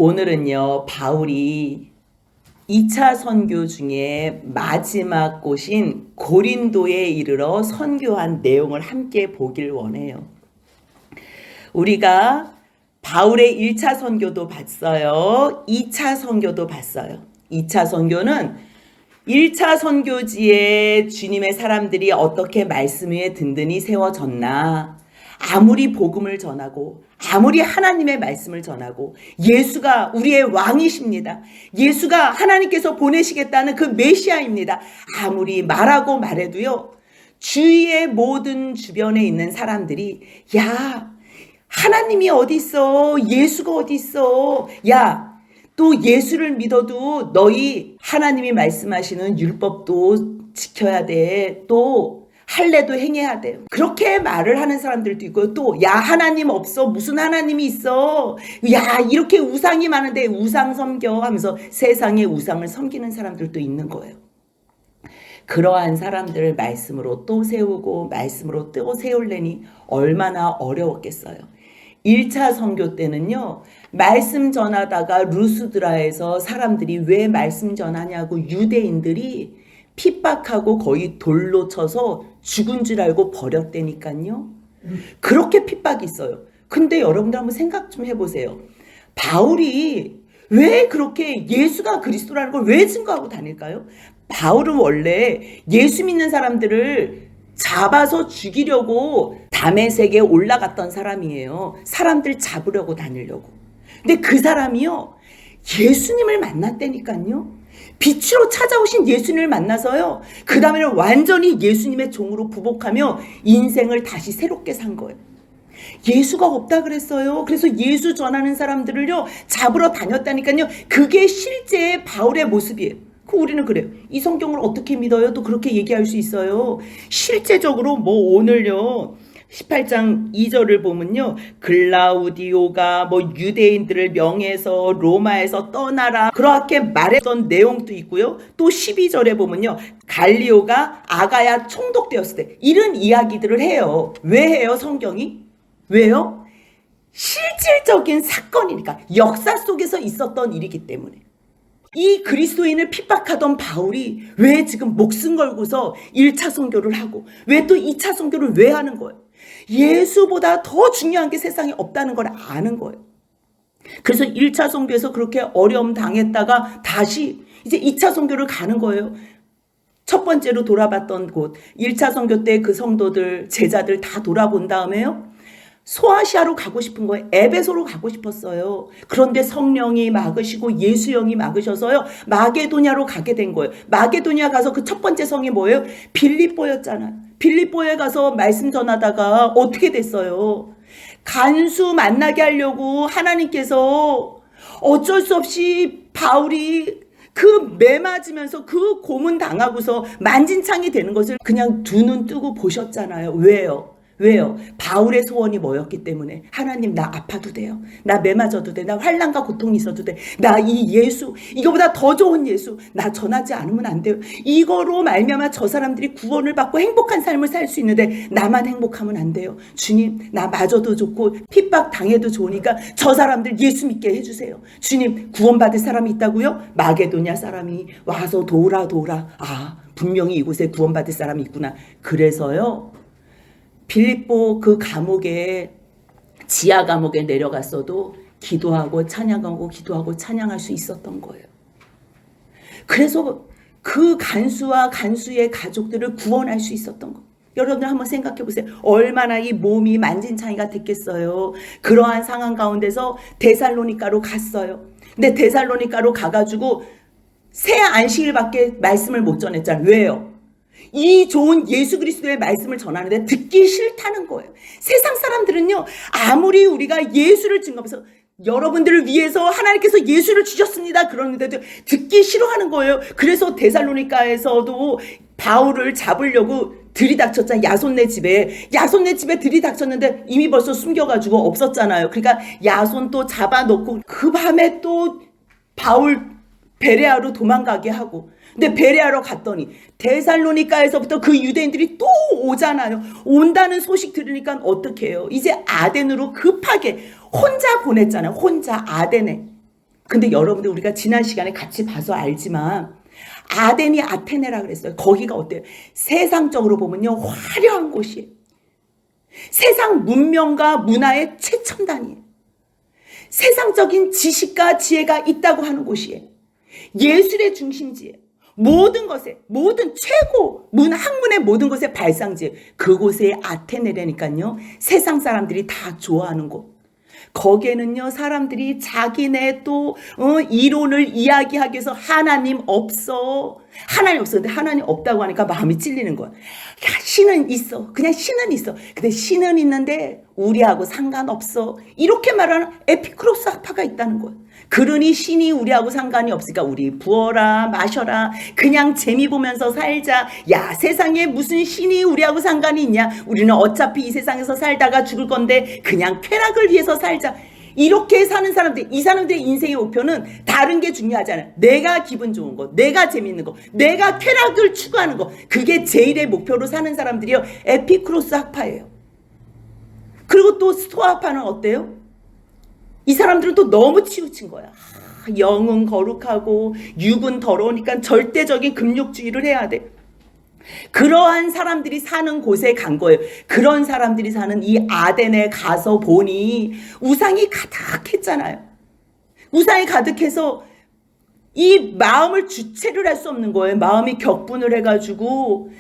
오늘은요, 바울이 2차 선교 중에 마지막 곳인 고린도에 이르러 선교한 내용을 함께 보길 원해요. 우리가 바울의 1차 선교도 봤어요. 2차 선교도 봤어요. 2차 선교는 1차 선교지에 주님의 사람들이 어떻게 말씀 위에 든든히 세워졌나, 아무리 복음을 전하고 아무리 하나님의 말씀을 전하고 예수가 우리의 왕이십니다. 예수가 하나님께서 보내시겠다는 그 메시아입니다. 아무리 말하고 말해도요, 주위의 모든 주변에 있는 사람들이 야, 하나님이 어디 있어? 예수가 어디 있어? 야, 또 예수를 믿어도 너희 하나님이 말씀하시는 율법도 지켜야 돼. 또 할례도 행해야 돼요. 그렇게 말을 하는 사람들도 있고요. 또 야, 하나님 없어. 무슨 하나님이 있어. 야, 이렇게 우상이 많은데 우상 섬겨 하면서 세상의 우상을 섬기는 사람들도 있는 거예요. 그러한 사람들을 말씀으로 또 세우고 말씀으로 또 세우려니 얼마나 어려웠겠어요. 1차 선교 때는요, 말씀 전하다가 루스드라에서 사람들이 왜 말씀 전하냐고 유대인들이 핍박하고 거의 돌로 쳐서 죽은 줄 알고 버렸다니까요. 그렇게 핍박이 있어요. 근데 여러분들 한번 생각 좀 해보세요. 바울이 왜 그렇게 예수가 그리스도라는 걸 왜 증거하고 다닐까요? 바울은 원래 예수 믿는 사람들을 잡아서 죽이려고 다메섹에 올라갔던 사람이에요. 사람들 잡으려고 다니려고. 근데 그 사람이요, 예수님을 만났다니까요. 빛으로 찾아오신 예수님을 만나서요, 그 다음에는 완전히 예수님의 종으로 부복하며 인생을 다시 새롭게 산 거예요. 예수가 없다 그랬어요. 그래서 예수 전하는 사람들을요 잡으러 다녔다니까요. 그게 실제 바울의 모습이에요. 우리는 그래요. 이 성경을 어떻게 믿어요? 또 그렇게 얘기할 수 있어요. 실제적으로 뭐 오늘요 18장 2절을 보면요, 글라우디오가 뭐 유대인들을 명해서 로마에서 떠나라 그렇게 말했던 내용도 있고요. 또 12절에 보면요, 갈리오가 아가야 총독되었을 때 이런 이야기들을 해요. 왜 해요? 성경이? 왜요? 실질적인 사건이니까, 역사 속에서 있었던 일이기 때문에. 이 그리스도인을 핍박하던 바울이 왜 지금 목숨 걸고서 1차 선교를 하고 왜 또 2차 선교를 왜 하는 거예요? 예수보다 더 중요한 게 세상에 없다는 걸 아는 거예요. 그래서 1차 선교에서 그렇게 어려움 당했다가 다시 이제 2차 선교를 가는 거예요. 첫 번째로 돌아봤던 곳, 1차 선교 때 그 성도들, 제자들 다 돌아본 다음에요, 소아시아로 가고 싶은 거예요. 에베소로 가고 싶었어요. 그런데 성령이 막으시고 예수 영이 막으셔서요, 마게도냐로 가게 된 거예요. 마게도냐 가서 그 첫 번째 성이 뭐예요? 빌립보였잖아요. 빌립보에 가서 말씀 전하다가 어떻게 됐어요? 간수 만나게 하려고 하나님께서 어쩔 수 없이 바울이 그 매 맞으면서 그 고문 당하고서 만진창이 되는 것을 그냥 두 눈 뜨고 보셨잖아요. 왜요? 왜요? 바울의 소원이 뭐였기 때문에. 하나님, 나 아파도 돼요. 나 매 맞아도 돼. 나 환난과 고통이 있어도 돼. 나 이 예수, 이거보다 더 좋은 예수, 나 전하지 않으면 안 돼요. 이거로 말미암아 저 사람들이 구원을 받고 행복한 삶을 살 수 있는데 나만 행복하면 안 돼요. 주님, 나 맞아도 좋고 핍박 당해도 좋으니까 저 사람들 예수 믿게 해주세요. 주님, 구원받을 사람이 있다고요? 마게도냐 사람이 와서 도우라. 아, 분명히 이곳에 구원받을 사람이 있구나. 그래서요, 빌립보 그 감옥에, 지하 감옥에 내려갔어도 기도하고 찬양하고 기도하고 찬양할 수 있었던 거예요. 그래서 그 간수와 간수의 가족들을 구원할 수 있었던 거예요. 여러분들 한번 생각해 보세요. 얼마나 이 몸이 만진창이가 됐겠어요. 그러한 상황 가운데서 데살로니가로 갔어요. 근데 데살로니가로 가가지고 새 안식일밖에 말씀을 못 전했잖아요. 왜요? 이 좋은 예수 그리스도의 말씀을 전하는데 듣기 싫다는 거예요. 세상 사람들은요, 아무리 우리가 예수를 증거하면서 여러분들을 위해서 하나님께서 예수를 주셨습니다 그러는데도 듣기 싫어하는 거예요. 그래서 데살로니가에서도 바울을 잡으려고 들이닥쳤잖아요. 야손네 집에 들이닥쳤는데 이미 벌써 숨겨가지고 없었잖아요. 그러니까 야손 또 잡아놓고 그 밤에 또 바울 베레아로 도망가게 하고, 근데 베레아로 갔더니 데살로니가에서부터 그 유대인들이 또 오잖아요. 온다는 소식 들으니까 어떻게 해요? 이제 아덴으로 급하게 혼자 보냈잖아요. 혼자 아덴에. 근데 여러분들 우리가 지난 시간에 같이 봐서 알지만 아덴이 아테네라 그랬어요. 거기가 어때요? 세상적으로 보면요, 화려한 곳이에요. 세상 문명과 문화의 최첨단이에요. 세상적인 지식과 지혜가 있다고 하는 곳이에요. 예술의 중심지예요. 모든 것에, 모든 최고 학문의 모든 것의 발상지예요. 그곳에 아테네라니까요. 세상 사람들이 다 좋아하는 곳. 거기에는요, 사람들이 자기네 또 이론을 이야기하기 위해서 하나님 없어. 하나님 없어. 근데 하나님 없다고 하니까 마음이 찔리는 거야. 야, 신은 있어. 그냥 신은 있어. 근데 신은 있는데 우리하고 상관없어. 이렇게 말하는 에피크로스 학파가 있다는 거야. 그러니 신이 우리하고 상관이 없으니까 우리 부어라 마셔라 그냥 재미 보면서 살자. 야, 세상에 무슨 신이 우리하고 상관이 있냐. 우리는 어차피 이 세상에서 살다가 죽을 건데 그냥 쾌락을 위해서 살자. 이렇게 사는 사람들, 이 사람들의 인생의 목표는 다른 게 중요하잖아요. 내가 기분 좋은 거, 내가 재밌는 거, 내가 쾌락을 추구하는 거, 그게 제일의 목표로 사는 사람들이요, 에피크로스 학파예요. 그리고 또 스토아 학파는 어때요? 이 사람들은 또 너무 치우친 거야. 영은 거룩하고 육은 더러우니까 절대적인 금욕주의를 해야 돼. 그러한 사람들이 사는 곳에 간 거예요. 그런 사람들이 사는 이 아덴에 가서 보니 우상이 가득했잖아요. 우상이 가득해서 이 마음을 주체를 할 수 없는 거예요. 마음이 격분을 해가지고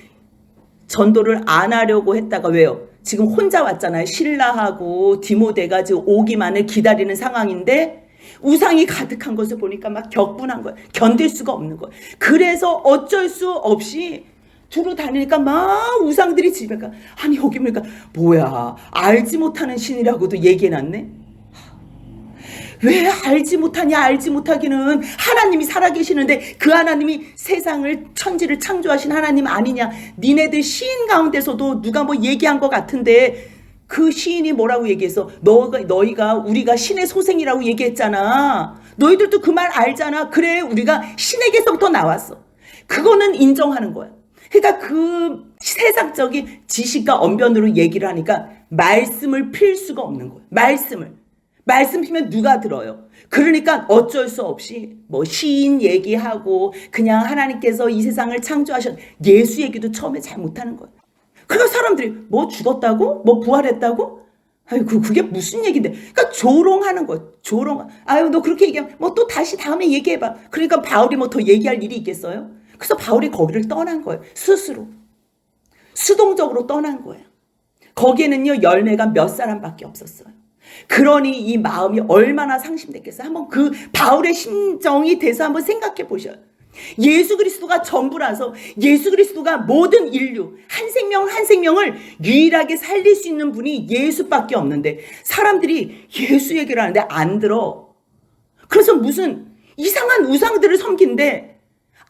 전도를 안 하려고 했다가 왜요? 지금 혼자 왔잖아요. 신라하고 디모데가 지금 오기만을 기다리는 상황인데 우상이 가득한 것을 보니까 막 격분한 거예요. 견딜 수가 없는 거예요. 그래서 어쩔 수 없이 두루 다니니까 막 우상들이 집에 가. 아니 여기 보니까 뭐야, 알지 못하는 신이라고도 얘기해놨네. 왜 알지 못하냐. 알지 못하기는 하나님이 살아계시는데 그 하나님이 세상을 천지를 창조하신 하나님 아니냐. 니네들 시인 가운데서도 누가 뭐 얘기한 것 같은데 그 시인이 뭐라고 얘기해서 너희가 우리가 신의 소생이라고 얘기했잖아. 너희들도 그 말 알잖아. 그래, 우리가 신에게서부터 나왔어. 그거는 인정하는 거야. 그러니까 그 세상적인 지식과 언변으로 얘기를 하니까 말씀을 필 수가 없는 거예요. 말씀 피면 누가 들어요? 그러니까 어쩔 수 없이 뭐 시인 얘기하고 그냥 하나님께서 이 세상을 창조하셨, 예수 얘기도 처음에 잘 못하는 거예요. 그러니까 사람들이 뭐 죽었다고? 뭐 부활했다고? 아이고 그게 무슨 얘긴데. 그러니까 조롱하는 거예요. 조롱. 아유 너 그렇게 얘기하면 뭐 또 다시 다음에 얘기해봐. 그러니까 바울이 뭐 더 얘기할 일이 있겠어요? 그래서 바울이 거기를 떠난 거예요. 스스로. 수동적으로 떠난 거예요. 거기에는요 열매가 몇 사람밖에 없었어요. 그러니 이 마음이 얼마나 상심됐겠어요. 한번 그 바울의 심정이 돼서 한번 생각해 보셔요. 예수 그리스도가 전부라서 예수 그리스도가 모든 인류 한 생명 한 생명을 유일하게 살릴 수 있는 분이 예수밖에 없는데 사람들이 예수 얘기를 하는데 안 들어. 그래서 무슨 이상한 우상들을 섬긴데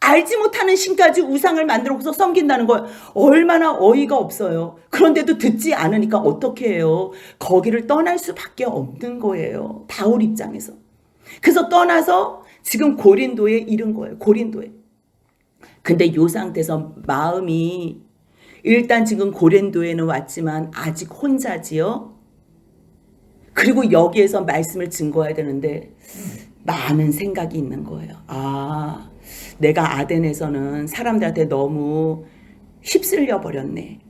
알지 못하는 신까지 우상을 만들어서 섬긴다는 거예요. 얼마나 어이가 없어요. 그런데도 듣지 않으니까 어떻게 해요? 거기를 떠날 수밖에 없는 거예요. 바울 입장에서. 그래서 떠나서 지금 고린도에 이른 거예요. 고린도에. 근데 요 상태에서 마음이 일단 지금 고린도에는 왔지만 아직 혼자지요. 그리고 여기에서 말씀을 증거해야 되는데 많은 생각이 있는 거예요. 아, 내가 아덴에서는 사람들한테 너무 휩쓸려 버렸네.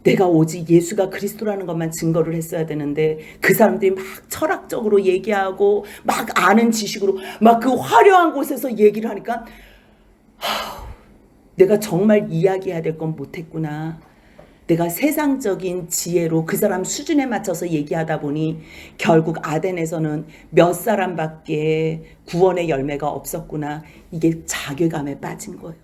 내가 오직 예수가 그리스도라는 것만 증거를 했어야 되는데 그 사람들이 막 철학적으로 얘기하고 막 아는 지식으로 막 그 화려한 곳에서 얘기를 하니까 내가 정말 이야기해야 될 건 못했구나. 내가 세상적인 지혜로 그 사람 수준에 맞춰서 얘기하다 보니 결국 아덴에서는 몇 사람밖에 구원의 열매가 없었구나. 이게 자괴감에 빠진 거예요.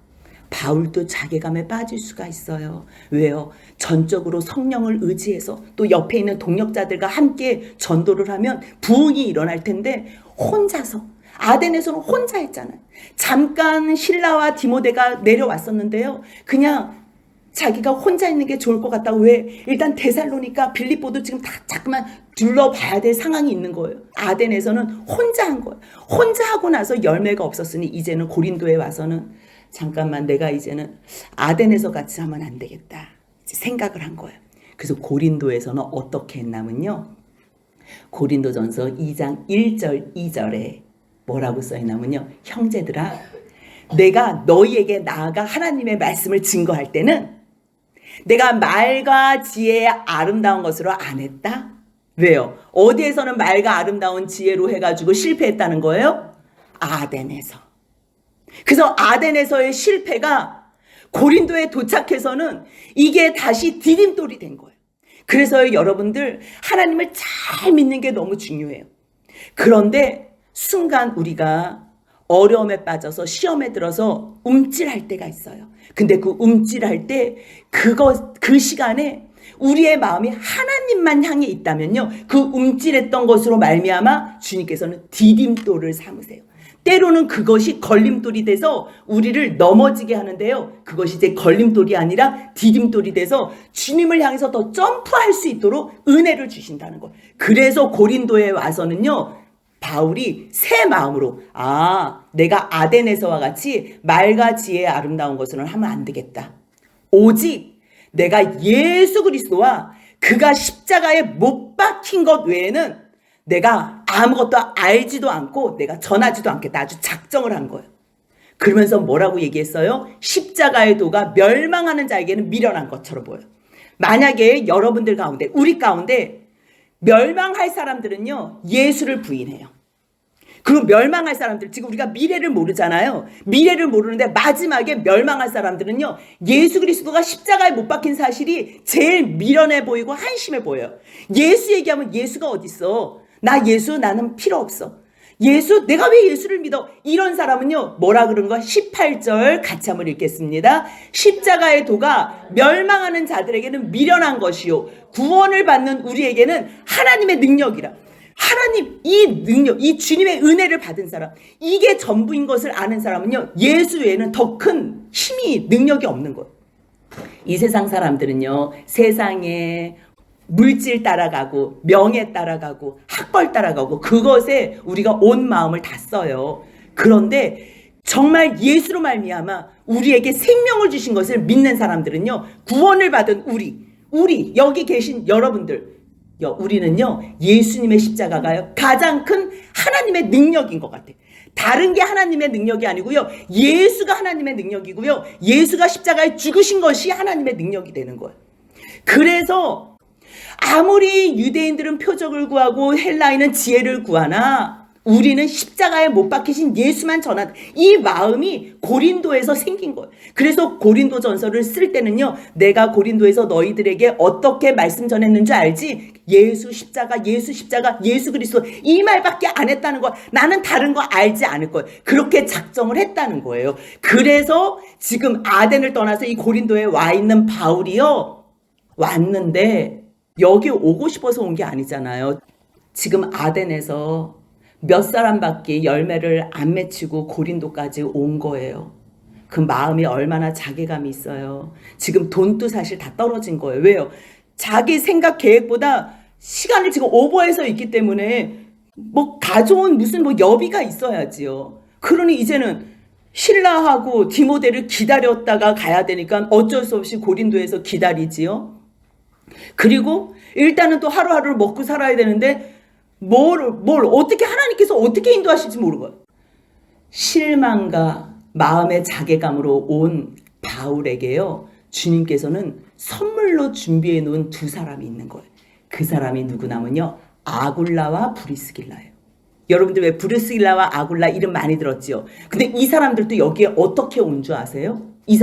바울도 자괴감에 빠질 수가 있어요. 왜요? 전적으로 성령을 의지해서 또 옆에 있는 동역자들과 함께 전도를 하면 부흥이 일어날 텐데 혼자서 아덴에서는 혼자 했잖아요. 잠깐 신라와 디모데가 내려왔었는데요. 그냥 자기가 혼자 있는 게 좋을 것 같다고. 왜? 일단 데살로니가 빌립보도 지금 다 자꾸만 둘러봐야 될 상황이 있는 거예요. 아덴에서는 혼자 한 거예요. 혼자 하고 나서 열매가 없었으니 이제는 고린도에 와서는 잠깐만 내가 이제는 아덴에서 같이 하면 안 되겠다 생각을 한 거예요. 그래서 고린도에서는 어떻게 했냐면요. 고린도전서 2장 1절 2절에 뭐라고 써있냐면요. 형제들아, 내가 너희에게 나아가 하나님의 말씀을 증거할 때는 내가 말과 지혜의 아름다운 것으로 안 했다? 왜요? 어디에서는 말과 아름다운 지혜로 해가지고 실패했다는 거예요? 아덴에서. 그래서 아덴에서의 실패가 고린도에 도착해서는 이게 다시 디딤돌이 된 거예요. 그래서 여러분들 하나님을 잘 믿는 게 너무 중요해요. 그런데 순간 우리가 어려움에 빠져서 시험에 들어서 움찔할 때가 있어요. 근데 그 움찔할 때 그 시간에 우리의 마음이 하나님만 향해 있다면요. 그 움찔했던 것으로 말미암아 주님께서는 디딤돌을 삼으세요. 때로는 그것이 걸림돌이 돼서 우리를 넘어지게 하는데요. 그것이 이제 걸림돌이 아니라 디딤돌이 돼서 주님을 향해서 더 점프할 수 있도록 은혜를 주신다는 거예요. 그래서 고린도에 와서는요. 바울이 새 마음으로 내가 아덴에서와 같이 말과 지혜의 아름다운 것으로는 하면 안 되겠다. 오직 내가 예수 그리스도와 그가 십자가에 못 박힌 것 외에는 내가 아무것도 알지도 않고 내가 전하지도 않겠다. 아주 작정을 한 거예요. 그러면서 뭐라고 얘기했어요? 십자가의 도가 멸망하는 자에게는 미련한 것처럼 보여요. 만약에 여러분들 가운데, 우리 가운데 멸망할 사람들은요, 예수를 부인해요. 그리고 멸망할 사람들, 지금 우리가 미래를 모르잖아요. 미래를 모르는데 마지막에 멸망할 사람들은요, 예수 그리스도가 십자가에 못 박힌 사실이 제일 미련해 보이고 한심해 보여요. 예수 얘기하면 예수가 어딨어? 나는 필요 없어. 예수, 내가 왜 예수를 믿어? 이런 사람은요, 뭐라 그런 거? 18절 같이 한번 읽겠습니다. 십자가의 도가 멸망하는 자들에게는 미련한 것이요. 구원을 받는 우리에게는 하나님의 능력이라. 하나님, 이 능력, 이 주님의 은혜를 받은 사람, 이게 전부인 것을 아는 사람은요, 예수 외에는 더 큰 힘이, 능력이 없는 거예요. 이 세상 사람들은요, 세상에 물질 따라가고 명예 따라가고 학벌 따라가고 그것에 우리가 온 마음을 다 써요. 그런데 정말 예수로 말미암아 우리에게 생명을 주신 것을 믿는 사람들은요, 구원을 받은 우리 여기 계신 여러분들, 우리는요, 예수님의 십자가가요, 가장 큰 하나님의 능력인 것 같아요. 다른 게 하나님의 능력이 아니고요, 예수가 하나님의 능력이고요, 예수가 십자가에 죽으신 것이 하나님의 능력이 되는 거예요. 그래서 아무리 유대인들은 표적을 구하고 헬라인은 지혜를 구하나 우리는 십자가에 못 박히신 예수만 전한, 이 마음이 고린도에서 생긴 거예요. 그래서 고린도 전서를 쓸 때는요, 내가 고린도에서 너희들에게 어떻게 말씀 전했는 줄 알지? 예수 십자가, 예수 그리스도, 이 말밖에 안 했다는 거야. 나는 다른 거 알지 않을 거예요. 그렇게 작정을 했다는 거예요. 그래서 지금 아덴을 떠나서 이 고린도에 와 있는 바울이요, 왔는데 여기 오고 싶어서 온 게 아니잖아요. 지금 아덴에서 몇 사람밖에 열매를 안 맺히고 고린도까지 온 거예요. 그 마음이 얼마나 자괴감이 있어요. 지금 돈도 사실 다 떨어진 거예요. 왜요? 자기 생각 계획보다 시간을 지금 오버해서 있기 때문에 가져온 무슨 여비가 있어야지요. 그러니 이제는 신라하고 디모데를 기다렸다가 가야 되니까 어쩔 수 없이 고린도에서 기다리지요. 그리고 일단은 또 하루하루를 먹고 살아야 되는데 뭘 어떻게 하나님께서 어떻게 인도하실지 모르고요. 실망과 마음의 자괴감으로 온 바울에게요, 주님께서는 선물로 준비해 놓은 두 사람이 있는 거예요. 그 사람이 누구냐면요, 아굴라와 브리스길라예요. 여러분들 왜 브리스길라와 아굴라 이름 많이 들었지요? 근데 이 사람들도 여기에 어떻게 온 줄 아세요? 이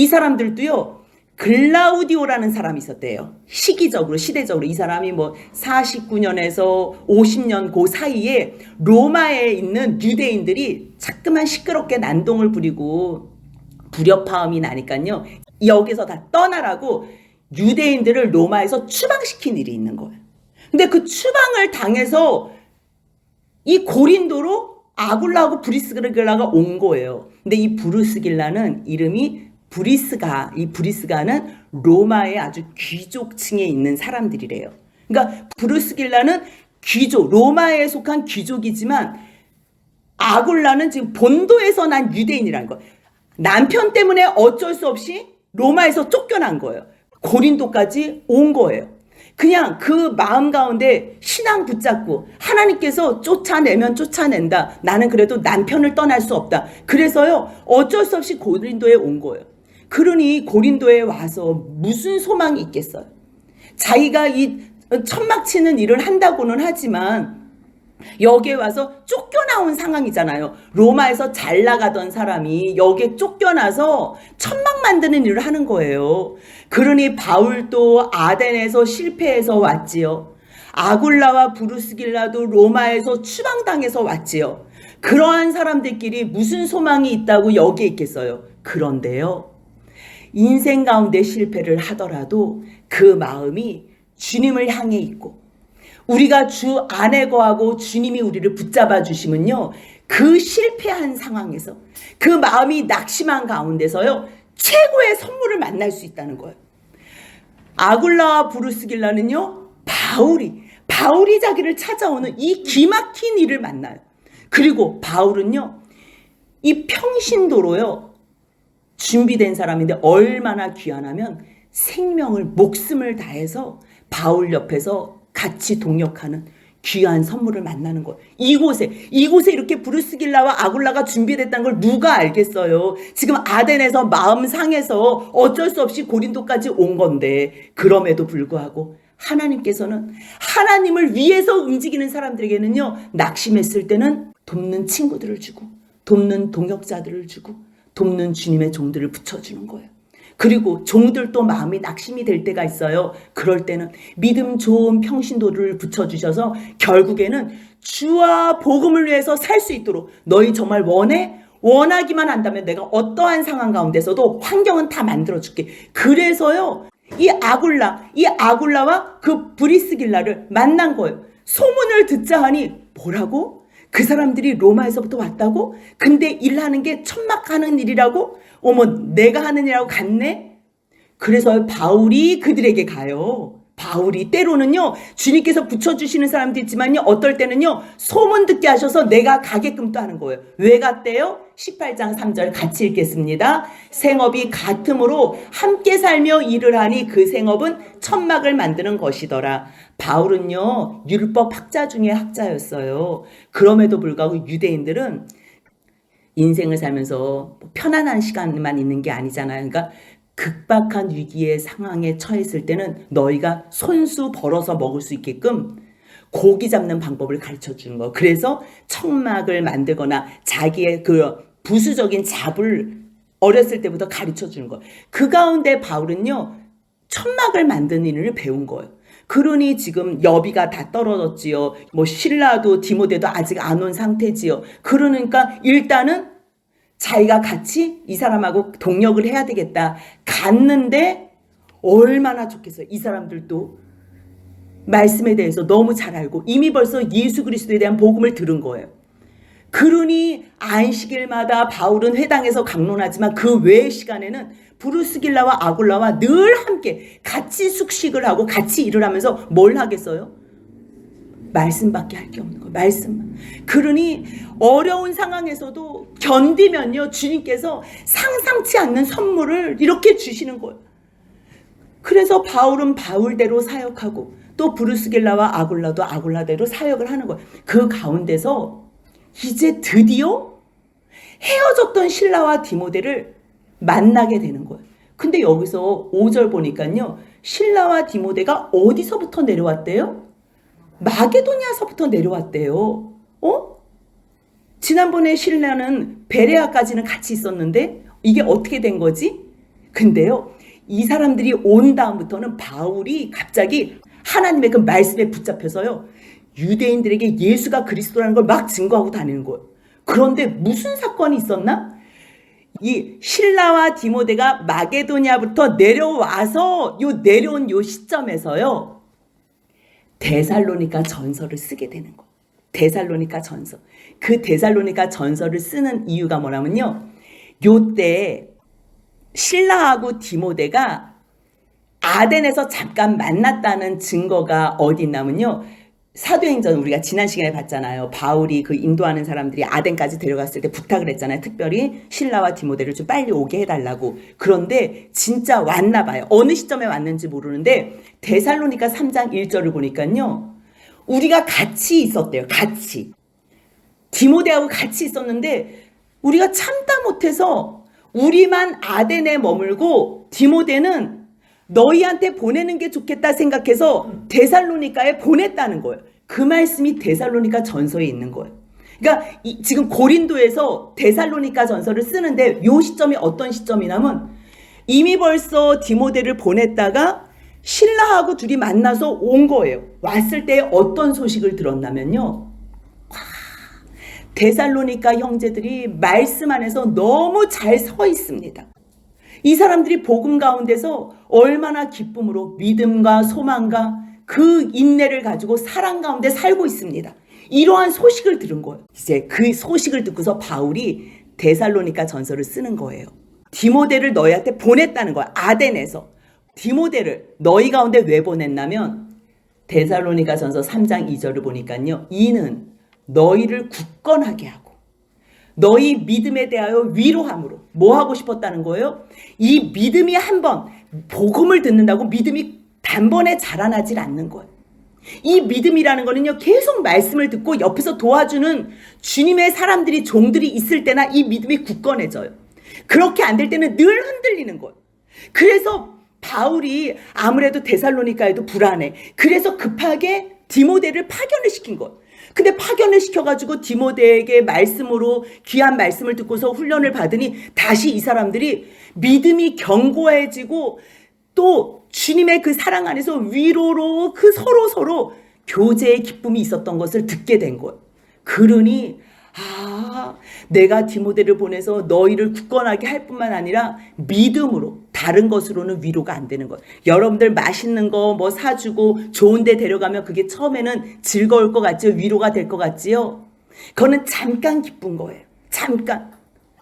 사람들도요, 글라우디오라는 사람이 있었대요. 시대적으로 이 사람이 49년에서 50년 그 사이에 로마에 있는 유대인들이 자꾸만 시끄럽게 난동을 부리고 불협화음이 나니까요, 여기서 다 떠나라고 유대인들을 로마에서 추방시킨 일이 있는 거예요. 근데 그 추방을 당해서 이 고린도로 아굴라하고 브리스길라가 온 거예요. 근데 이 브루스길라는 이름이 이 브리스가는 로마의 아주 귀족층에 있는 사람들이래요. 그러니까 브루스길라는 로마에 속한 귀족이지만 아굴라는 지금 본도에서 난 유대인이라는 거예요. 남편 때문에 어쩔 수 없이 로마에서 쫓겨난 거예요. 고린도까지 온 거예요. 그냥 그 마음 가운데 신앙 붙잡고 하나님께서 쫓아내면 쫓아낸다. 나는 그래도 남편을 떠날 수 없다. 그래서요, 어쩔 수 없이 고린도에 온 거예요. 그러니 고린도에 와서 무슨 소망이 있겠어요? 자기가 이 천막 치는 일을 한다고는 하지만 여기에 와서 쫓겨나온 상황이잖아요. 로마에서 잘 나가던 사람이 여기에 쫓겨나서 천막 만드는 일을 하는 거예요. 그러니 바울도 아덴에서 실패해서 왔지요. 아굴라와 브루스길라도 로마에서 추방당해서 왔지요. 그러한 사람들끼리 무슨 소망이 있다고 여기에 있겠어요. 그런데요, 인생 가운데 실패를 하더라도 그 마음이 주님을 향해 있고 우리가 주 안에 거하고 주님이 우리를 붙잡아 주시면요, 그 실패한 상황에서 그 마음이 낙심한 가운데서요, 최고의 선물을 만날 수 있다는 거예요. 아굴라와 브루스길라는요, 바울이 자기를 찾아오는 이 기막힌 일을 만나요. 그리고 바울은요, 이 평신도로요, 준비된 사람인데 얼마나 귀하냐면 생명을, 목숨을 다해서 바울 옆에서 같이 동역하는 귀한 선물을 만나는 거예요. 이곳에 이렇게 브루스길라와 아굴라가 준비됐다는 걸 누가 알겠어요. 지금 아덴에서 마음 상해서 어쩔 수 없이 고린도까지 온 건데, 그럼에도 불구하고 하나님께서는 하나님을 위해서 움직이는 사람들에게는요, 낙심했을 때는 돕는 친구들을 주고 돕는 동역자들을 주고 돕는 주님의 종들을 붙여주는 거예요. 그리고 종들도 마음이 낙심이 될 때가 있어요. 그럴 때는 믿음 좋은 평신도를 붙여주셔서 결국에는 주와 복음을 위해서 살 수 있도록, 너희 정말 원해? 원하기만 한다면 내가 어떠한 상황 가운데서도 환경은 다 만들어줄게. 그래서요, 이 아굴라와 그 브리스길라를 만난 거예요. 소문을 듣자 하니 뭐라고? 그 사람들이 로마에서부터 왔다고? 근데 일하는 게 천막하는 일이라고? 어머, 내가 하는 일하고 같네? 그래서 바울이 그들에게 가요. 바울이 때로는요, 주님께서 붙여주시는 사람도 있지만요, 어떨 때는요, 소문 듣게 하셔서 내가 가게끔 또 하는 거예요. 왜 갔대요? 18장 3절 같이 읽겠습니다. 생업이 같음으로 함께 살며 일을 하니 그 생업은 천막을 만드는 것이더라. 바울은요, 율법 학자 중에 학자였어요. 그럼에도 불구하고 유대인들은 인생을 살면서 편안한 시간만 있는 게 아니잖아요. 그러니까 극박한 위기의 상황에 처했을 때는 너희가 손수 벌어서 먹을 수 있게끔 고기 잡는 방법을 가르쳐 주는 거. 그래서 천막을 만들거나 자기의 그 부수적인 잡을 어렸을 때부터 가르쳐 주는 거. 그 가운데 바울은요, 천막을 만드는 일을 배운 거예요. 그러니 지금 여비가 다 떨어졌지요. 뭐 실라도 디모데도 아직 안 온 상태지요. 그러니까 일단은 자기가 같이 이 사람하고 동역을 해야 되겠다. 갔는데 얼마나 좋겠어요. 이 사람들도 말씀에 대해서 너무 잘 알고 이미 벌써 예수 그리스도에 대한 복음을 들은 거예요. 그러니 안식일마다 바울은 회당에서 강론하지만 그 외의 시간에는 브루스길라와 아굴라와 늘 함께 같이 숙식을 하고 같이 일을 하면서 뭘 하겠어요? 말씀밖에 할 게 없는 거예요. 말씀만. 그러니 어려운 상황에서도 견디면요, 주님께서 상상치 않는 선물을 이렇게 주시는 거예요. 그래서 바울은 바울대로 사역하고 또 브루스길라와 아굴라도 아굴라대로 사역을 하는 거예요. 그 가운데서 이제 드디어 헤어졌던 실라와 디모데를 만나게 되는 거예요. 근데 여기서 5절 보니까요, 실라와 디모데가 어디서부터 내려왔대요? 마게도냐서부터 내려왔대요. 지난번에 실라는 베레아까지는 같이 있었는데 이게 어떻게 된 거지? 근데요, 이 사람들이 온 다음부터는 바울이 갑자기 하나님의 그 말씀에 붙잡혀서요, 유대인들에게 예수가 그리스도라는 걸 막 증거하고 다니는 거예요. 그런데 무슨 사건이 있었나? 이 실라와 디모데가 마게도냐부터 내려와서 내려온 요 시점에서요, 데살로니가 전서를 쓰게 되는 거예요. 데살로니가 전서. 그 데살로니가 전서를 쓰는 이유가 뭐냐면요, 요때 실라하고 디모데가 아덴에서 잠깐 만났다는 증거가 어디 있냐면요, 사도행전 우리가 지난 시간에 봤잖아요. 바울이 그 인도하는 사람들이 아덴까지 데려갔을 때 부탁을 했잖아요. 특별히 실라와 디모데를 좀 빨리 오게 해달라고. 그런데 진짜 왔나 봐요. 어느 시점에 왔는지 모르는데 데살로니가 3장 1절을 보니까요. 우리가 같이 있었대요. 같이. 디모데하고 같이 있었는데 우리가 참다 못해서 우리만 아덴에 머물고 디모데는 너희한테 보내는 게 좋겠다 생각해서 데살로니가에 보냈다는 거예요. 그 말씀이 데살로니가 전서에 있는 거예요. 그러니까 지금 고린도에서 데살로니가 전서를 쓰는데 이 시점이 어떤 시점이냐면 이미 벌써 디모데를 보냈다가 신라하고 둘이 만나서 온 거예요. 왔을 때 어떤 소식을 들었냐면요. 데살로니가 형제들이 말씀 안에서 너무 잘 서 있습니다. 이 사람들이 복음 가운데서 얼마나 기쁨으로 믿음과 소망과 그 인내를 가지고 사랑 가운데 살고 있습니다. 이러한 소식을 들은 거예요. 이제 그 소식을 듣고서 바울이 데살로니가 전서를 쓰는 거예요. 디모데를 너희한테 보냈다는 거야. 아덴에서. 디모데를 너희 가운데 왜 보냈냐면 데살로니가 전서 3장 2절을 보니까요. 이는 너희를 굳건하게 하고 너희 믿음에 대하여 위로함으로 뭐 하고 싶었다는 거예요? 이 믿음이 한번 복음을 듣는다고 믿음이 단번에 자라나질 않는 거예요. 이 믿음이라는 거는요. 계속 말씀을 듣고 옆에서 도와주는 주님의 사람들이 종들이 있을 때나 이 믿음이 굳건해져요. 그렇게 안 될 때는 늘 흔들리는 거예요. 그래서 바울이 아무래도 데살로니가에도 불안해. 그래서 급하게 디모데를 파견을 시킨 거예요. 근데 파견을 시켜가지고 디모데에게 말씀으로 귀한 말씀을 듣고서 훈련을 받으니 다시 이 사람들이 믿음이 견고해지고 또 주님의 그 사랑 안에서 위로로 그 서로 교제의 기쁨이 있었던 것을 듣게 된 거예요. 그러니 내가 디모데를 보내서 너희를 굳건하게 할 뿐만 아니라 믿음으로 다른 것으로는 위로가 안 되는 거예요. 여러분들 맛있는 거 뭐 사주고 좋은 데 데려가면 그게 처음에는 즐거울 것 같지요? 위로가 될 것 같지요? 그거는 잠깐 기쁜 거예요. 잠깐.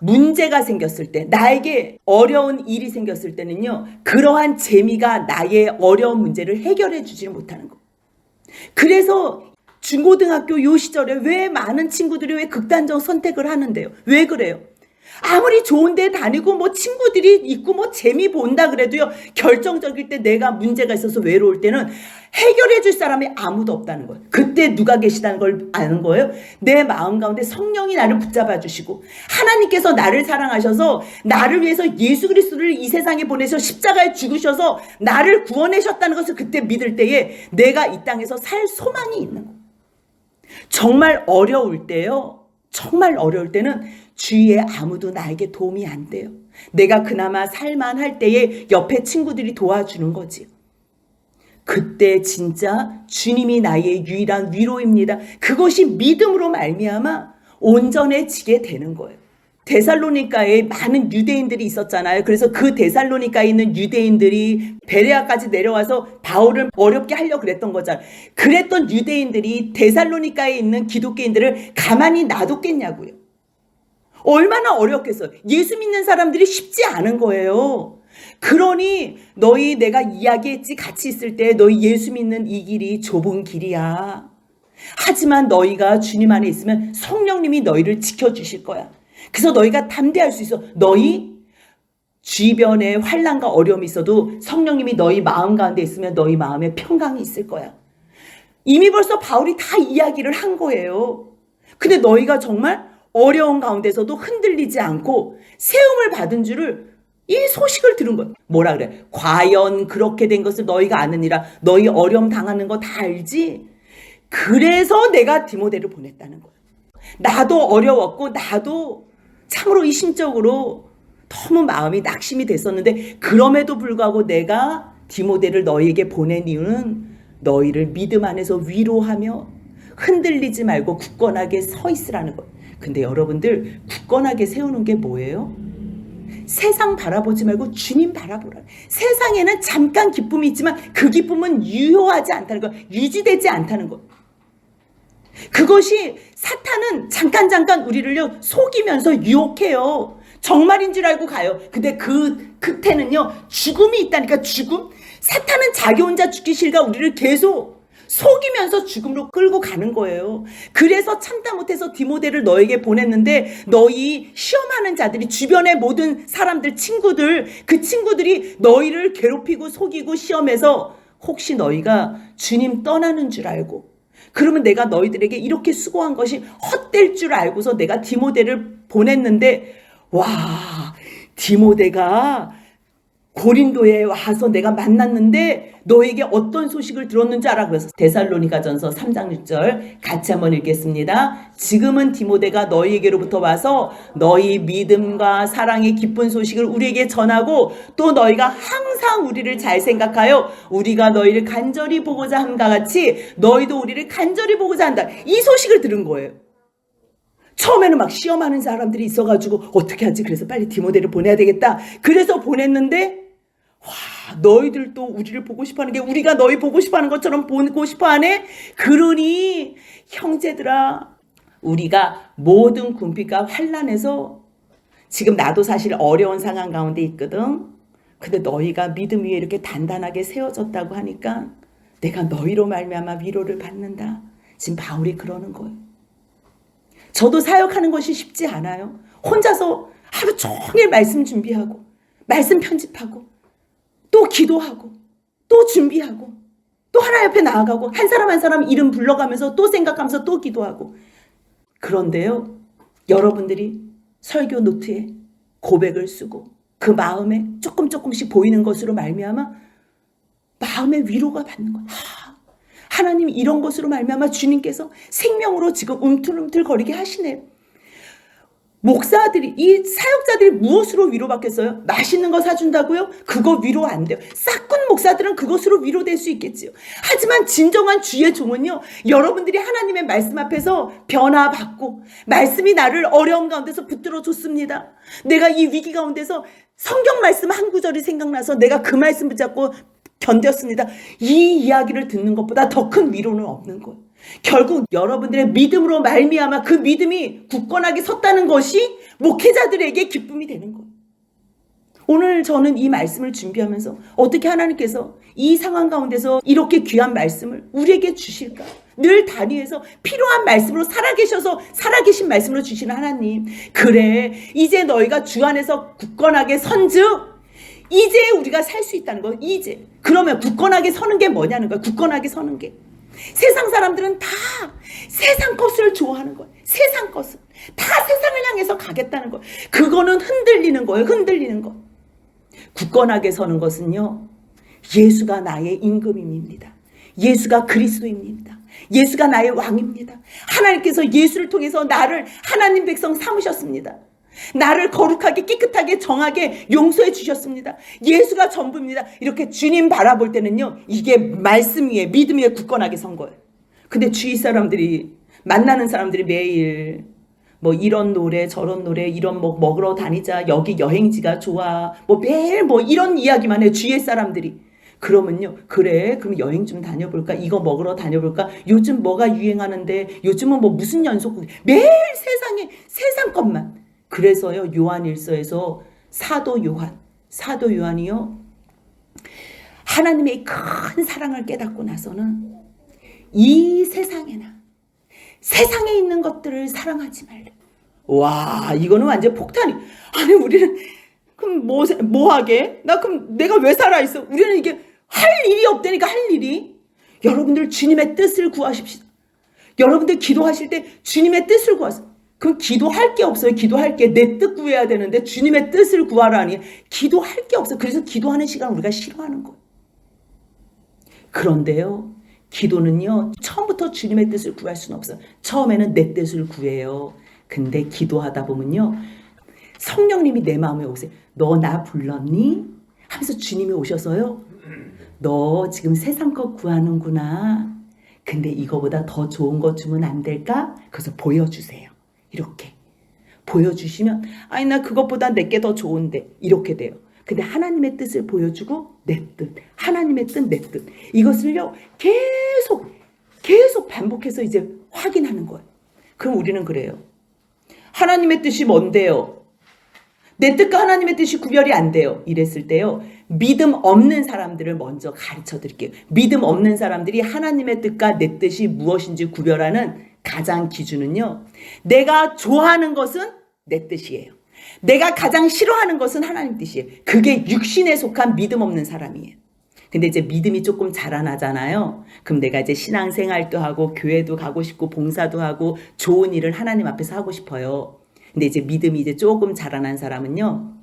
문제가 생겼을 때, 나에게 어려운 일이 생겼을 때는요. 그러한 재미가 나의 어려운 문제를 해결해 주지를 못하는 거예요. 그래서 중고등학교 요 시절에 왜 많은 친구들이 왜 극단적 선택을 하는데요? 왜 그래요? 아무리 좋은 데 다니고 뭐 친구들이 있고 뭐 재미 본다 그래도요. 결정적일 때 내가 문제가 있어서 외로울 때는 해결해 줄 사람이 아무도 없다는 거예요. 그때 누가 계시다는 걸 아는 거예요. 내 마음 가운데 성령이 나를 붙잡아 주시고 하나님께서 나를 사랑하셔서 나를 위해서 예수 그리스도를 이 세상에 보내셔 십자가에 죽으셔서 나를 구원하셨다는 것을 그때 믿을 때에 내가 이 땅에서 살 소망이 있는 거예요. 정말 어려울 때요. 정말 어려울 때는 주위에 아무도 나에게 도움이 안 돼요. 내가 그나마 살만할 때에 옆에 친구들이 도와주는 거지. 그때 진짜 주님이 나의 유일한 위로입니다. 그것이 믿음으로 말미암아 온전해지게 되는 거예요. 데살로니가에 많은 유대인들이 있었잖아요. 그래서 그 데살로니가에 있는 유대인들이 베레아까지 내려와서 바울을 어렵게 하려고 그랬던 거잖아요. 그랬던 유대인들이 데살로니가에 있는 기독교인들을 가만히 놔뒀겠냐고요. 얼마나 어렵겠어요. 예수 믿는 사람들이 쉽지 않은 거예요. 그러니 너희 내가 이야기했지 같이 있을 때 너희 예수 믿는 이 길이 좁은 길이야. 하지만 너희가 주님 안에 있으면 성령님이 너희를 지켜주실 거야. 그래서 너희가 담대할 수 있어. 너희 주변에 환난과 어려움이 있어도 성령님이 너희 마음 가운데 있으면 너희 마음에 평강이 있을 거야. 이미 벌써 바울이 다 이야기를 한 거예요. 근데 너희가 정말 어려운 가운데서도 흔들리지 않고 세움을 받은 줄을 이 소식을 들은 거예요. 뭐라 그래? 과연 그렇게 된 것을 너희가 아느니라. 너희 어려움 당하는 거 다 알지? 그래서 내가 디모데를 보냈다는 거예요. 나도 어려웠고 나도 참으로 이 심적으로 너무 마음이 낙심이 됐었는데 그럼에도 불구하고 내가 디모데를 너희에게 보낸 이유는 너희를 믿음 안에서 위로하며 흔들리지 말고 굳건하게 서 있으라는 거예요. 근데 여러분들 굳건하게 세우는 게 뭐예요? 세상 바라보지 말고 주님 바라보라. 세상에는 잠깐 기쁨이 있지만 그 기쁨은 유효하지 않다는 거, 유지되지 않다는 거. 그것이 사탄은 잠깐 우리를요 속이면서 유혹해요. 정말인 줄 알고 가요. 근데 그 끝에는요 죽음이 있다니까. 죽음. 사탄은 자기 혼자 죽기 싫다 우리를 계속 속이면서 죽음으로 끌고 가는 거예요. 그래서 참다 못해서 디모데를 너에게 보냈는데 너희 시험하는 자들이 주변의 모든 사람들 친구들 그 친구들이 너희를 괴롭히고 속이고 시험해서 혹시 너희가 주님 떠나는 줄 알고 그러면 내가 너희들에게 이렇게 수고한 것이 헛될 줄 알고서 내가 디모데를 보냈는데 와 디모데가 고린도에 와서 내가 만났는데 너에게 어떤 소식을 들었는지 알아. 그래서 데살로니가전서 3장 6절 같이 한번 읽겠습니다. 지금은 디모데가 너희에게로부터 와서 너희 믿음과 사랑의 기쁜 소식을 우리에게 전하고 또 너희가 항상 우리를 잘 생각하여 우리가 너희를 간절히 보고자 함과 같이 너희도 우리를 간절히 보고자 한다. 이 소식을 들은 거예요. 처음에는 막 시험하는 사람들이 있어가지고 어떻게 하지? 그래서 빨리 디모데를 보내야 되겠다. 그래서 보냈는데 와 너희들도 우리를 보고 싶어하는 게 우리가 너희 보고 싶어하는 것처럼 보고 싶어하네. 그러니 형제들아 우리가 모든 궁핍과 환난에서 지금 나도 사실 어려운 상황 가운데 있거든. 근데 너희가 믿음 위에 이렇게 단단하게 세워졌다고 하니까 내가 너희로 말미암아 위로를 받는다. 지금 바울이 그러는 거예요. 저도 사역하는 것이 쉽지 않아요. 혼자서 하루 종일 말씀 준비하고 말씀 편집하고 또 기도하고 또 준비하고 또 하나님 앞에 나아가고 한 사람 한 사람 이름 불러가면서 또 생각하면서 또 기도하고 그런데요 여러분들이 설교 노트에 고백을 쓰고 그 마음에 조금씩 보이는 것으로 말미암아 마음의 위로가 받는 거예요. 하나님 이런 것으로 말미암아 주님께서 생명으로 지금 움틀움틀 거리게 하시네요. 목사들이 이 사역자들이 무엇으로 위로받겠어요? 맛있는 거 사준다고요? 그거 위로 안 돼요. 싹군 목사들은 그것으로 위로될 수 있겠지요. 하지만 진정한 주의 종은요 여러분들이 하나님의 말씀 앞에서 변화받고 말씀이 나를 어려움 가운데서 붙들어 줬습니다. 내가 이 위기 가운데서 성경 말씀 한 구절이 생각나서 내가 그 말씀 붙잡고 견뎠습니다. 이 이야기를 듣는 것보다 더 큰 위로는 없는 거예요. 결국 여러분들의 믿음으로 말미암아 그 믿음이 굳건하게 섰다는 것이 목회자들에게 기쁨이 되는 거예요. 오늘 저는 이 말씀을 준비하면서 어떻게 하나님께서 이 상황 가운데서 이렇게 귀한 말씀을 우리에게 주실까? 늘 단위에서 필요한 말씀으로 살아계셔서 살아계신 말씀으로 주시는 하나님. 그래 이제 너희가 주 안에서 굳건하게 선즉 이제 우리가 살 수 있다는 거. 이제 그러면 굳건하게 서는 게 뭐냐는 거야. 굳건하게 서는 게 세상 사람들은 다 세상 것을 좋아하는 거예요. 세상 것을 다 세상을 향해서 가겠다는 거예요. 그거는 흔들리는 거예요. 흔들리는 거. 굳건하게 서는 것은요 예수가 나의 임금입니다. 예수가 그리스도입니다. 예수가 나의 왕입니다. 하나님께서 예수를 통해서 나를 하나님 백성 삼으셨습니다. 나를 거룩하게 깨끗하게 정하게 용서해 주셨습니다. 예수가 전부입니다. 이렇게 주님 바라볼 때는요 이게 말씀 위에 믿음 위에 굳건하게 선 거예요. 근데 주위 사람들이 만나는 사람들이 매일 뭐 이런 노래 저런 노래 이런 뭐 먹으러 다니자 여기 여행지가 좋아 뭐 매일 뭐 이런 이야기만 해 주위의 사람들이. 그러면요 그래 그럼 여행 좀 다녀볼까 이거 먹으러 다녀볼까 요즘 뭐가 유행하는데 요즘은 뭐 무슨 연속 매일 세상 것만. 그래서요 요한일서에서 사도 요한이요 하나님의 큰 사랑을 깨닫고 나서는 이 세상에 있는 것들을 사랑하지 말래. 와 이거는 완전 폭탄이. 아니 우리는 그럼 뭐 하게? 나 그럼 내가 왜 살아있어? 우리는 이게 할 일이 없다니까. 할 일이 여러분들 주님의 뜻을 구하십시다. 여러분들 기도하실 때 주님의 뜻을 구하세요. 그럼 기도할 게 없어요. 기도할 게 내 뜻 구해야 되는데 주님의 뜻을 구하라니 기도할 게 없어요. 그래서 기도하는 시간 우리가 싫어하는 거예요. 그런데요 기도는요 처음부터 주님의 뜻을 구할 수는 없어요. 처음에는 내 뜻을 구해요. 근데 기도하다 보면요 성령님이 내 마음에 오세요. 너 나 불렀니? 하면서 주님이 오셔서요 너 지금 세상 것 구하는구나. 근데 이거보다 더 좋은 거 주면 안 될까? 그래서 보여주세요. 이렇게 보여주시면 아니 나 그것보다 내게 더 좋은데 이렇게 돼요. 근데 하나님의 뜻을 보여주고 내 뜻 하나님의 뜻 내 뜻 이것을요 계속 반복해서 이제 확인하는 거예요. 그럼 우리는 그래요. 하나님의 뜻이 뭔데요? 내 뜻과 하나님의 뜻이 구별이 안 돼요. 이랬을 때요. 믿음 없는 사람들을 먼저 가르쳐 드릴게요. 믿음 없는 사람들이 하나님의 뜻과 내 뜻이 무엇인지 구별하는 가장 기준은요. 내가 좋아하는 것은 내 뜻이에요. 내가 가장 싫어하는 것은 하나님 뜻이에요. 그게 육신에 속한 믿음 없는 사람이에요. 근데 이제 믿음이 조금 자라나잖아요. 그럼 내가 이제 신앙생활도 하고 교회도 가고 싶고 봉사도 하고 좋은 일을 하나님 앞에서 하고 싶어요. 근데 이제 믿음이 이제 조금 자라난 사람은요.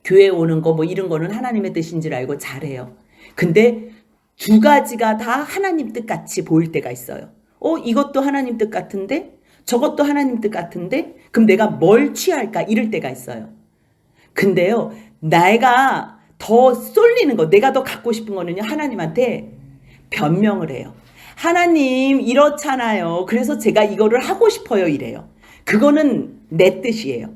교회 오는 거 뭐 이런 거는 하나님의 뜻인 줄 알고 잘해요. 근데 두 가지가 다 하나님 뜻 같이 보일 때가 있어요. 이것도 하나님 뜻 같은데 저것도 하나님 뜻 같은데 그럼 내가 뭘 취할까 이럴 때가 있어요. 근데요. 내가 더 쏠리는 거 내가 더 갖고 싶은 거는요. 하나님한테 변명을 해요. 하나님 이렇잖아요. 그래서 제가 이거를 하고 싶어요 이래요. 그거는 내 뜻이에요.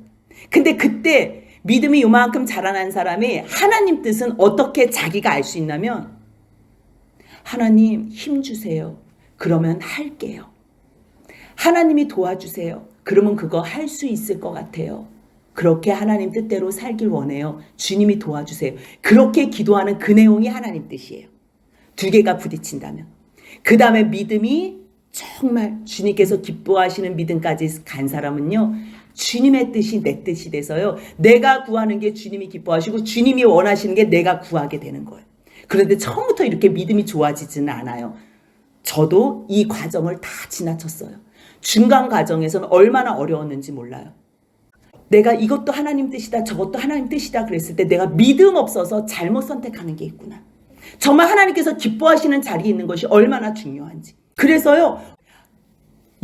근데 그때 믿음이 요만큼 자라난 사람이 하나님 뜻은 어떻게 자기가 알 수 있냐면 하나님 힘 주세요. 그러면 할게요. 하나님이 도와주세요. 그러면 그거 할 수 있을 것 같아요. 그렇게 하나님 뜻대로 살길 원해요. 주님이 도와주세요. 그렇게 기도하는 그 내용이 하나님 뜻이에요. 두 개가 부딪힌다면. 그 다음에 믿음이 정말 주님께서 기뻐하시는 믿음까지 간 사람은요. 주님의 뜻이 내 뜻이 돼서요. 내가 구하는 게 주님이 기뻐하시고 주님이 원하시는 게 내가 구하게 되는 거예요. 그런데 처음부터 이렇게 믿음이 좋아지지는 않아요. 저도 이 과정을 다 지나쳤어요. 중간 과정에서는 얼마나 어려웠는지 몰라요. 내가 이것도 하나님 뜻이다 저것도 하나님 뜻이다 그랬을 때 내가 믿음 없어서 잘못 선택하는 게 있구나. 정말 하나님께서 기뻐하시는 자리에 있는 것이 얼마나 중요한지. 그래서요.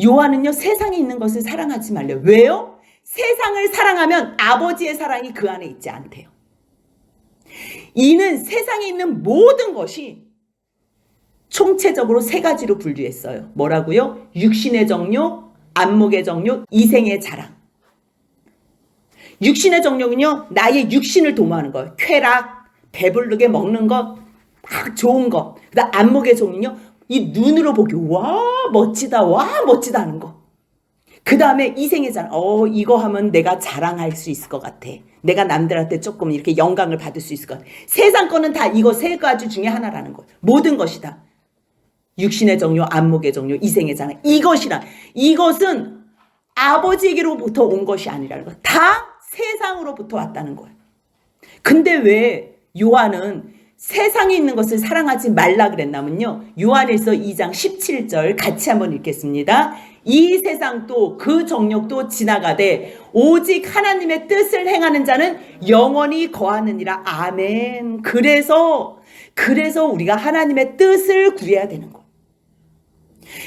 요한은요. 세상에 있는 것을 사랑하지 말래요. 왜요? 세상을 사랑하면 아버지의 사랑이 그 안에 있지 않대요. 이는 세상에 있는 모든 것이 총체적으로 세 가지로 분류했어요. 뭐라고요? 육신의 정욕, 안목의 정욕, 이생의 자랑. 육신의 정욕은요. 나의 육신을 도모하는 거예요. 쾌락, 배부르게 먹는 것, 막 좋은 것. 그다음 안목의 정욕은요. 이 눈으로 보기 와 멋지다 와 멋지다 하는 거. 그 다음에 이생의 자랑. 이거 하면 내가 자랑할 수 있을 것 같아. 내가 남들한테 조금 이렇게 영광을 받을 수 있을 것 같아. 세상 거는 다 이거 세 가지 중에 하나라는 거예요. 모든 것이다. 육신의 정욕, 안목의 정욕, 이생의 자랑. 이것은 아버지에게로부터 온 것이 아니라는 거예요. 다 세상으로부터 왔다는 거예요. 근데 왜 요한은 세상에 있는 것을 사랑하지 말라 그랬냐면요. 요한일서 2장 17절 같이 한번 읽겠습니다. 이 세상도 그 정욕도 지나가되 오직 하나님의 뜻을 행하는 자는 영원히 거하느니라. 아멘. 그래서 우리가 하나님의 뜻을 구해야 되는 거예요.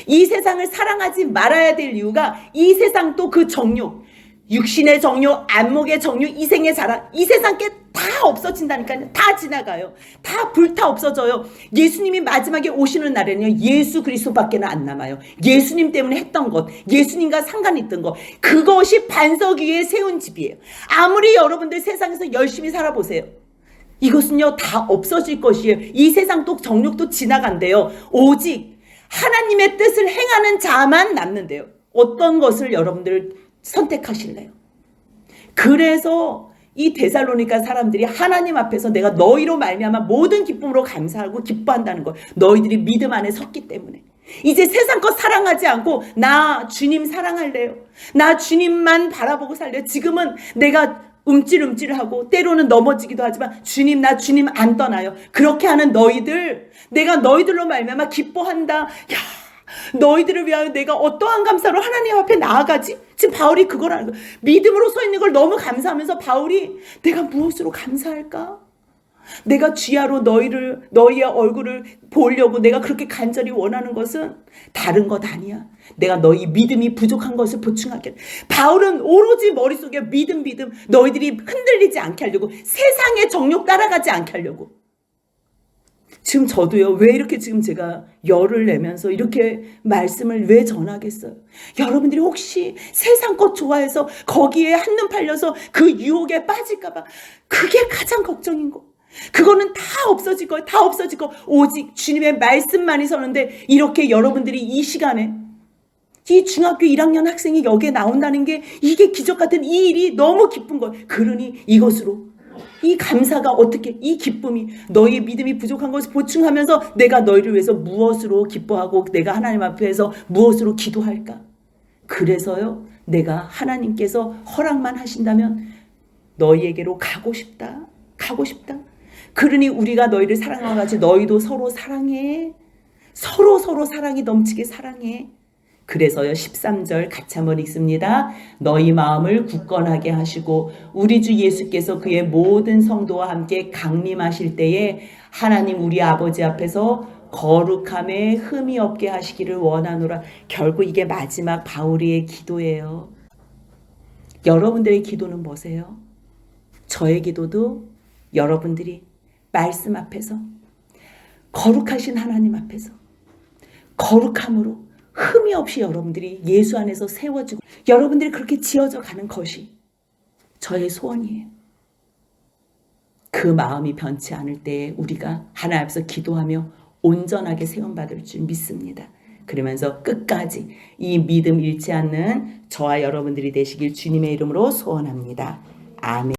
이 세상을 사랑하지 말아야 될 이유가 이 세상도 그 정욕, 육신의 정욕, 안목의 정욕, 이생의 자랑, 이 세상 게 다 없어진다니까요. 다 지나가요. 다 불타 없어져요. 예수님이 마지막에 오시는 날에는요. 예수 그리스도밖에는 안 남아요. 예수님 때문에 했던 것, 예수님과 상관이 있던 것, 그것이 반석 위에 세운 집이에요. 아무리 여러분들 세상에서 열심히 살아보세요. 이것은요. 다 없어질 것이에요. 이 세상도 정욕도 지나간대요. 오직 하나님의 뜻을 행하는 자만 남는데요. 어떤 것을 여러분들 선택하실래요? 그래서 이 데살로니가 사람들이 하나님 앞에서 내가 너희로 말미암아 모든 기쁨으로 감사하고 기뻐한다는 거. 너희들이 믿음 안에 섰기 때문에. 이제 세상 것 사랑하지 않고 나 주님 사랑할래요. 나 주님만 바라보고 살래요. 지금은 내가 움찔움찔하고 때로는 넘어지기도 하지만 주님 나 주님 안 떠나요. 그렇게 하는 너희들 내가 너희들로 말미암아 기뻐한다. 야 너희들을 위하여 내가 어떠한 감사로 하나님 앞에 나아가지? 지금 바울이 그거라는 거예요. 믿음으로 서 있는 걸 너무 감사하면서 바울이 내가 무엇으로 감사할까? 내가 주야로 너희의 얼굴을 보려고 내가 그렇게 간절히 원하는 것은 다른 것 아니야. 내가 너희 믿음이 부족한 것을 보충하겠다. 바울은 오로지 머릿속에 믿음 너희들이 흔들리지 않게 하려고 세상의 정욕 따라가지 않게 하려고. 지금 저도요. 왜 이렇게 지금 제가 열을 내면서 이렇게 말씀을 왜 전하겠어요? 여러분들이 혹시 세상 것 좋아해서 거기에 한눈 팔려서 그 유혹에 빠질까 봐 그게 가장 걱정인 거. 그거는 다 없어질 거예요. 다 없어질 거. 오직 주님의 말씀만이 서는데 이렇게 여러분들이 이 시간에 이 중학교 1학년 학생이 여기에 나온다는 게 이게 기적 같은 이 일이 너무 기쁜 거예요. 그러니 이것으로 이 감사가 어떻게 이 기쁨이 너희의 믿음이 부족한 것을 보충하면서 내가 너희를 위해서 무엇으로 기뻐하고 내가 하나님 앞에서 무엇으로 기도할까? 그래서요 내가 하나님께서 허락만 하신다면 너희에게로 가고 싶다. 가고 싶다. 그러니 우리가 너희를 사랑하는 같이 너희도 서로 사랑해. 서로 사랑이 넘치게 사랑해. 그래서요 13절 같이 한번 읽습니다. 너희 마음을 굳건하게 하시고 우리 주 예수께서 그의 모든 성도와 함께 강림하실 때에 하나님 우리 아버지 앞에서 거룩함에 흠이 없게 하시기를 원하노라. 결국 이게 마지막 바울의 기도예요. 여러분들의 기도는 뭐세요? 저의 기도도 여러분들이 말씀 앞에서 거룩하신 하나님 앞에서 거룩함으로 흠이 없이 여러분들이 예수 안에서 세워지고 여러분들이 그렇게 지어져 가는 것이 저의 소원이에요. 그 마음이 변치 않을 때에 우리가 하나님 앞에서 기도하며 온전하게 세움받을 줄 믿습니다. 그러면서 끝까지 이 믿음 잃지 않는 저와 여러분들이 되시길 주님의 이름으로 소원합니다. 아멘.